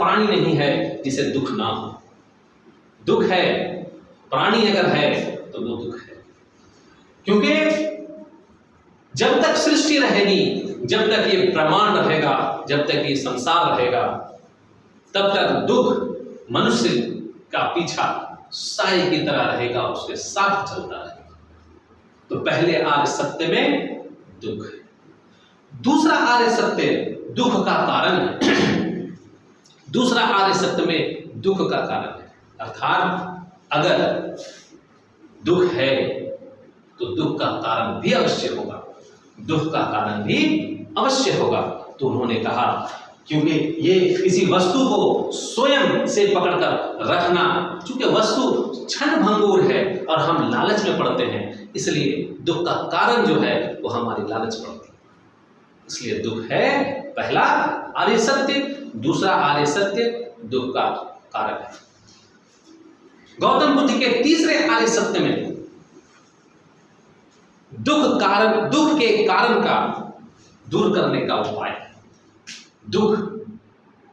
प्राणी नहीं है जिसे दुख ना हो। दुख है, प्राणी अगर है तो वो दुख है, क्योंकि जब तक सृष्टि रहेगी, जब तक ये ब्रह्मांड रहेगा, जब तक ये संसार रहेगा, तब तक दुख मनुष्य का पीछा साए की तरह रहेगा, उसके साथ चलता रहेगा। तो पहले आर्य सत्य में दुख है। दूसरा आर्य सत्य दुख का कारण है। दूसरा आर्य सत्य में दुख का कारण है, अर्थात अगर दुख है तो दुख का कारण भी अवश्य होगा, दुख का कारण भी अवश्य होगा। तो उन्होंने कहा क्योंकि ये किसी वस्तु को स्वयं से पकड़कर रखना, चूंकि वस्तु क्षण भंगुर है और हम लालच में पड़ते हैं, इसलिए दुख का कारण जो है वो हमारी लालच पड़ती है। इसलिए दुख है पहला आर्य सत्य, दूसरा आर्य सत्य दुख का कारण है। गौतम बुद्ध के तीसरे आर्य सत्य में दुख के कारण का दूर करने का उपाय, दुख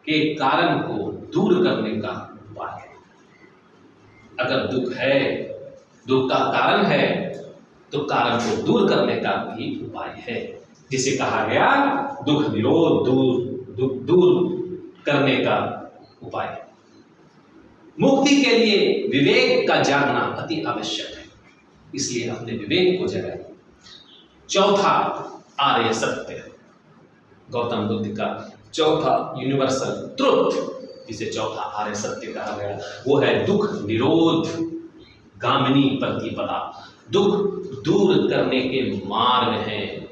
के कारण को दूर करने का उपाय है। अगर दुख है, दुख का कारण है, तो कारण को दूर करने का भी उपाय है, जिसे कहा गया दुख निरोध, दुख दूर करने का उपाय। मुक्ति के लिए विवेक का जागना अति आवश्यक है, इसलिए अपने विवेक को जगाइए। चौथा आर्य सत्य, गौतम बुद्ध का चौथा यूनिवर्सल ट्रुथ, जिसे चौथा आर्य सत्य कहा गया, वो है दुख निरोध गामिनी प्रतिपदा। दुख दूर करने के मार्ग हैं,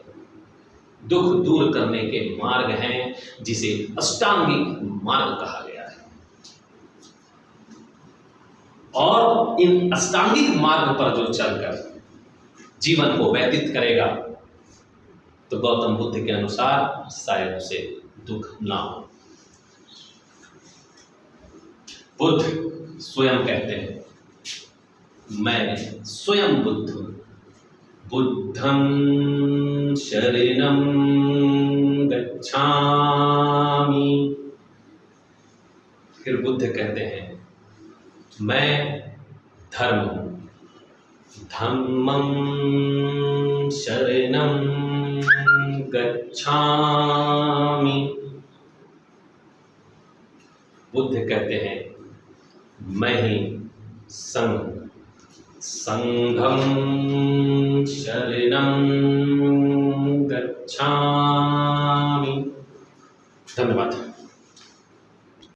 दुख दूर करने के मार्ग हैं, जिसे अष्टांगिक मार्ग कहा गया है। और इन अष्टांगिक मार्ग पर जो चलकर जीवन को व्यतीत करेगा, तो गौतम बुद्ध के अनुसार शायद उसे दुख ना हो। बुद्ध स्वयं कहते हैं, मैं स्वयं बुद्ध हूं, बुद्धं शरणं गच्छामि। फिर बुद्ध कहते हैं, मैं धर्म हूं, धम्मं शरणं गच्छामि। बुद्ध कहते हैं, मैं ही संघ, संघं शरणं गच्छामि। धन्यवाद।